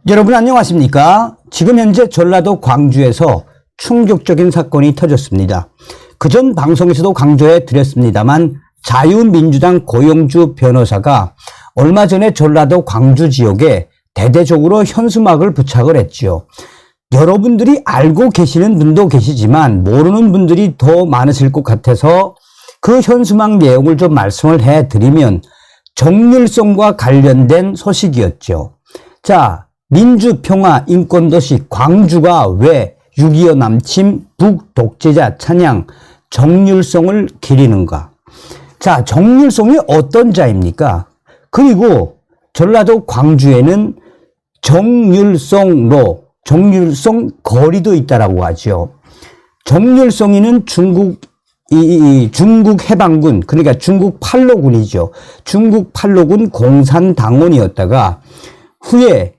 여러분 안녕하십니까? 지금 현재 전라도 광주에서 충격적인 사건이 터졌습니다. 그전 방송에서도 강조해 드렸습니다만 자유민주당 고영주 변호사가 얼마 전에 전라도 광주 지역에 대대적으로 현수막을 부착을 했지요. 여러분들이 알고 계시는 분도 계시지만 모르는 분들이 더 많으실 것 같아서 그 현수막 내용을 좀 말씀을 해드리면 정률성과 관련된 소식이었죠. 자, 민주평화 인권도시 광주가 왜 6.25 남침 북독재자 찬양 정률성을 기리는가? 자, 정률성이 어떤 자입니까? 그리고 전라도 광주에는 정률성로, 정률성 거리도 있다라고 하죠. 정률성이는 중국 해방군, 그러니까 중국 팔로군이죠. 중국 팔로군 공산당원이었다가 후에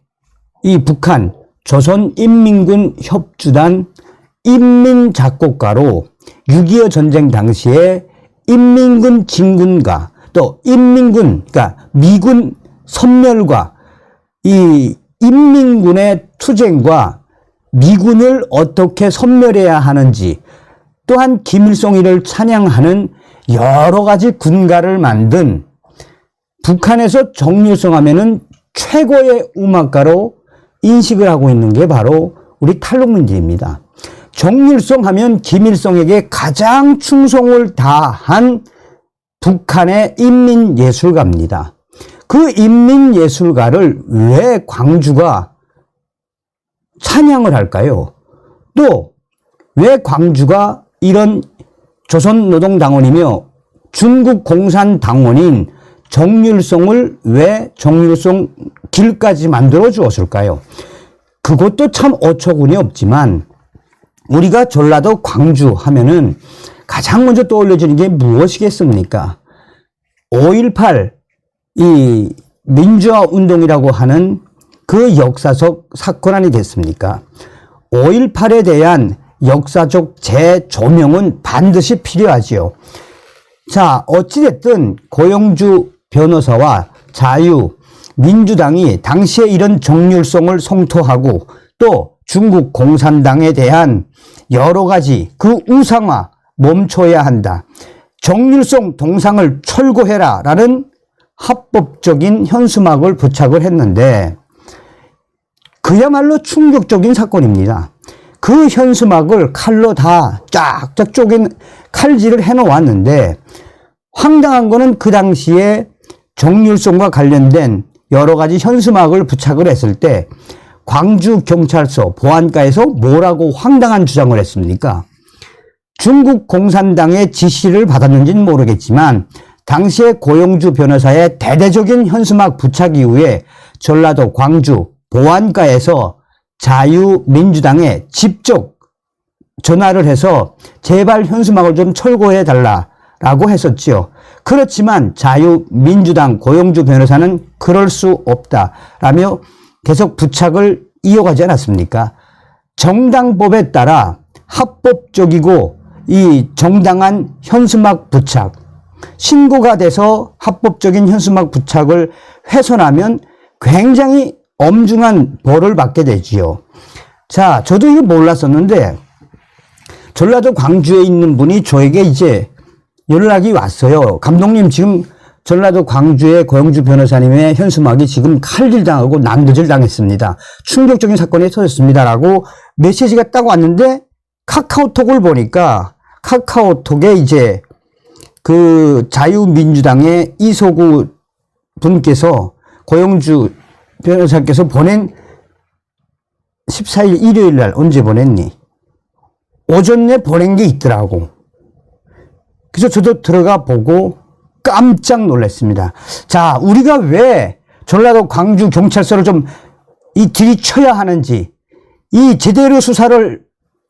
이 북한 조선인민군 협주단 인민작곡가로 6.25 전쟁 당시에 인민군 진군과 또 인민군, 그러니까 미군 섬멸과 이 인민군의 투쟁과 미군을 어떻게 섬멸해야 하는지, 또한 김일성이를 찬양하는 여러 가지 군가를 만든, 북한에서 정률성 하면은 최고의 음악가로 인식을 하고 있는 게 바로 우리 탈북민들입니다. 정률성 하면 김일성에게 가장 충성을 다한 북한의 인민예술가입니다. 그 인민예술가를 왜 광주가 찬양을 할까요? 또 왜 광주가 이런 조선노동당원이며 중국 공산당원인 정률성을 왜 정률성 길까지 만들어 주었을까요? 그것도 참 어처구니 없지만 우리가 전라도 광주 하면은 가장 먼저 떠올려지는 게 무엇이겠습니까? 5.18 이 민주화 운동이라고 하는 그 역사적 사건 아니겠습니까? 5.18에 대한 역사적 재조명은 반드시 필요하지요. 자, 어찌됐든 고영주 변호사와 자유민주당이 당시에 이런 정률성을 성토하고 또 중국 공산당에 대한 여러 가지 그 우상화 멈춰야 한다. 정률성 동상을 철거해라 라는 합법적인 현수막을 부착을 했는데 그야말로 충격적인 사건입니다. 그 현수막을 칼로 다 쫙쫙 쪼갠 칼질을 해놓았는데 황당한 거는 그 당시에 정률성과 관련된 여러 가지 현수막을 부착을 했을 때 광주경찰서 보안과에서 뭐라고 황당한 주장을 했습니까? 중국 공산당의 지시를 받았는지는 모르겠지만 당시에 고영주 변호사의 대대적인 현수막 부착 이후에 전라도 광주 보안과에서 자유민주당에 직접 전화를 해서 제발 현수막을 좀 철거해 달라라고 했었지요. 그렇지만 자유민주당 고영주 변호사는 그럴 수 없다라며 계속 부착을 이어가지 않았습니까? 정당법에 따라 합법적이고 이 정당한 현수막 부착, 신고가 돼서 합법적인 현수막 부착을 훼손하면 굉장히 엄중한 벌을 받게 되지요. 자, 저도 이거 몰랐었는데 전라도 광주에 있는 분이 저에게 이제 연락이 왔어요. 감독님, 지금 전라도 광주의 고영주 변호사님의 현수막이 지금 칼질당하고 난도질 당했습니다. 충격적인 사건이 터졌습니다. 라고 메시지가 딱 왔는데 카카오톡을 보니까 카카오톡에 이제 그 자유민주당의 이소구 분께서 고영주 변호사께서 보낸 14일 일요일 날 언제 보냈니? 오전에 보낸 게 있더라고. 그래서 저도 들어가 보고 깜짝 놀랐습니다. 자, 우리가 왜 전라도 광주 경찰서를 좀 이 들이쳐야 하는지, 이 제대로 수사를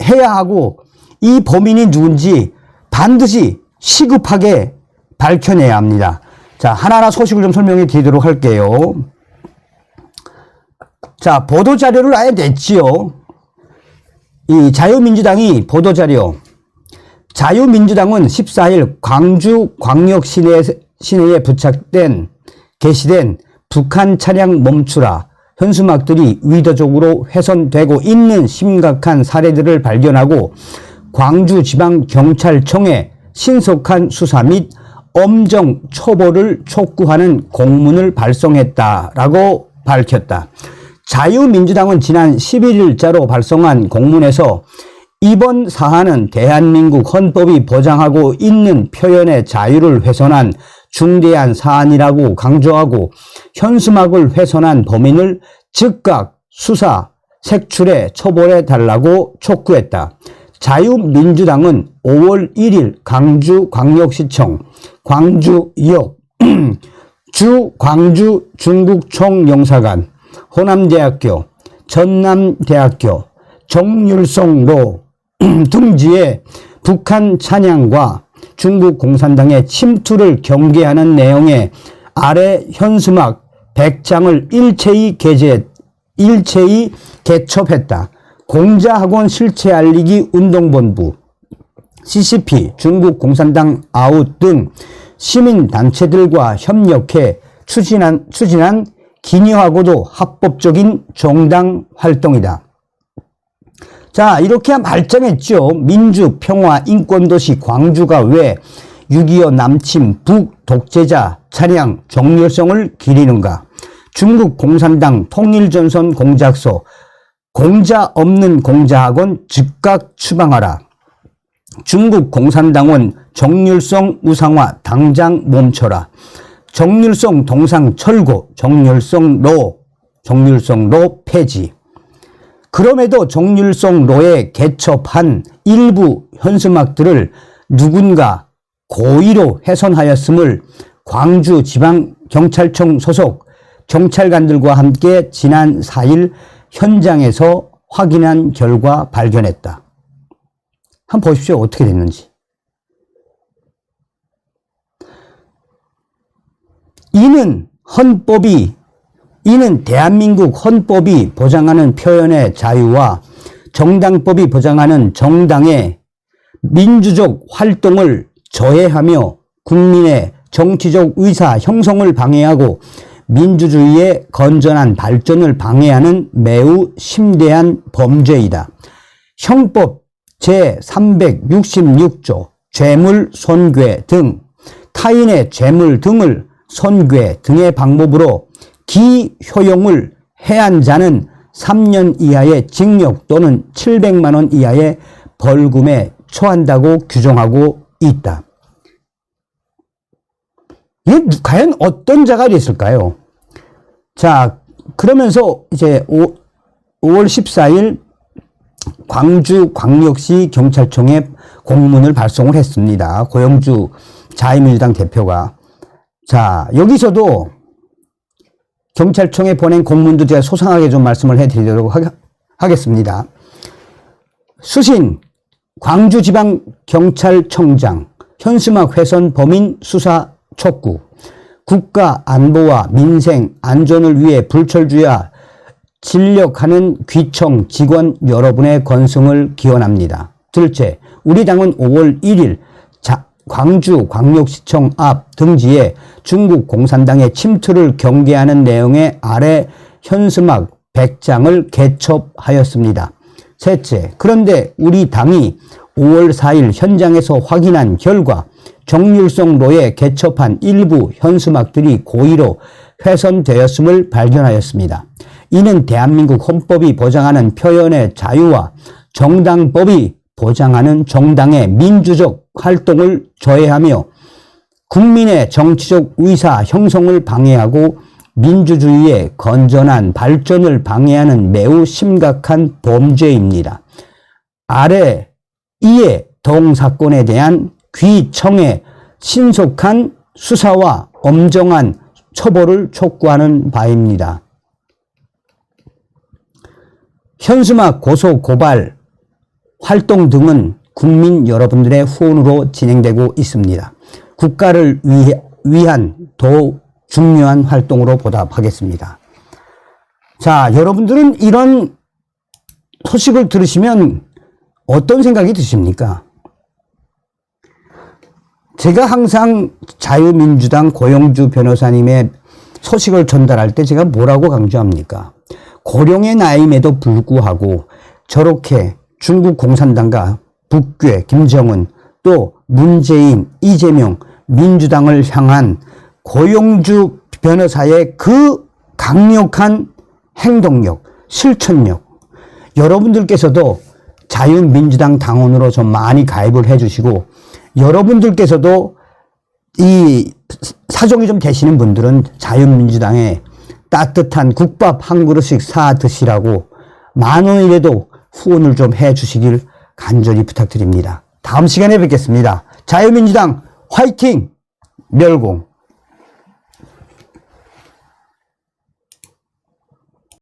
해야 하고 이 범인이 누군지 반드시 시급하게 밝혀내야 합니다. 자, 하나하나 소식을 좀 설명해 드리도록 할게요. 자, 보도자료를 아예 냈지요. 이 자유민주당이 보도자료. 자유민주당은 14일 광주광역시내에 게시된 북한 차량 멈추라 현수막들이 의도적으로 훼손되고 있는 심각한 사례들을 발견하고 광주지방경찰청에 신속한 수사 및 엄정 처벌을 촉구하는 공문을 발송했다라고 밝혔다. 자유민주당은 지난 11일자로 발송한 공문에서 이번 사안은 대한민국 헌법이 보장하고 있는 표현의 자유를 훼손한 중대한 사안이라고 강조하고 현수막을 훼손한 범인을 즉각 수사, 색출해 처벌해 달라고 촉구했다. 자유민주당은 5월 1일 광주광역시청, 광주역, 광주 중국총영사관, 호남대학교, 전남대학교, 정률송로 등지에 북한 찬양과 중국 공산당의 침투를 경계하는 내용의 아래 현수막 100장을 일체히 개첩했다. 공자학원 실체 알리기 운동본부, CCP, 중국 공산당 아웃 등 시민단체들과 협력해 추진한 기묘하고도 합법적인 정당 활동이다. 자, 이렇게 말짱했죠. 민주, 평화, 인권도시 광주가 왜 6.25 남침, 북 독재자 찬양 정열성을 기리는가? 중국 공산당 통일전선 공작소, 공자 없는 공자학원 즉각 추방하라. 중국 공산당원 정률성 우상화 당장 멈춰라. 정률성 동상 철거, 정률성로 폐지. 그럼에도 정률성로에 개첩한 일부 현수막들을 누군가 고의로 훼손하였음을 광주지방경찰청 소속 경찰관들과 함께 지난 4일 현장에서 확인한 결과 발견했다. 한번 보십시오. 어떻게 됐는지. 이는 대한민국 헌법이 보장하는 표현의 자유와 정당법이 보장하는 정당의 민주적 활동을 저해하며 국민의 정치적 의사 형성을 방해하고 민주주의의 건전한 발전을 방해하는 매우 심대한 범죄이다. 형법 제366조 죄물 손괴 등 타인의 죄물 등을 손괴 등의 방법으로 기효용을 해한 자는 3년 이하의 징역 또는 700만 원 이하의 벌금에 처한다고 규정하고 있다. 이게 과연 어떤 자가 됐을까요? 자, 그러면서 이제 5월 14일 광주광역시 경찰청에 공문을 발송을 했습니다. 고영주 자유민주당 대표가. 자, 여기서도 경찰청에 보낸 공문도 제가 소상하게 좀 말씀을 해드리도록 하겠습니다. 수신 광주지방경찰청장 현수막 훼손 범인 수사 촉구. 국가 안보와 민생 안전을 위해 불철주야 진력하는 귀청 직원 여러분의 건승을 기원합니다. 둘째, 우리 당은 5월 1일 광주광역시청 앞 등지에 중국 공산당의 침투를 경계하는 내용의 아래 현수막 100장을 개첩하였습니다. 셋째, 그런데 우리 당이 5월 4일 현장에서 확인한 결과 정률성로에 개첩한 일부 현수막들이 고의로 훼손되었음을 발견하였습니다. 이는 대한민국 헌법이 보장하는 표현의 자유와 정당법이 보장하는 정당의 민주적 활동을 저해하며 국민의 정치적 의사 형성을 방해하고 민주주의의 건전한 발전을 방해하는 매우 심각한 범죄입니다. 아래 이에 동사건에 대한 귀청의 신속한 수사와 엄정한 처벌을 촉구하는 바입니다. 현수막 고소 고발 활동 등은 국민 여러분들의 후원으로 진행되고 있습니다. 국가를 위한 더 중요한 활동으로 보답하겠습니다. 자, 여러분들은 이런 소식을 들으시면 어떤 생각이 드십니까? 제가 항상 자유민주당 고영주 변호사님의 소식을 전달할 때 제가 뭐라고 강조합니까? 고령의 나이임에도 불구하고 저렇게 중국 공산당과 북괴, 김정은, 또 문재인, 이재명, 민주당을 향한 고용주 변호사의 그 강력한 행동력, 실천력, 여러분들께서도 자유민주당 당원으로 좀 많이 가입을 해주시고, 여러분들께서도 이 사정이 좀 되시는 분들은 자유민주당에 따뜻한 국밥 한 그릇씩 사 드시라고 10,000원이라도 후원을 좀 해주시길 간절히 부탁드립니다. 다음 시간에 뵙겠습니다. 자유민주당 화이팅! 멸공!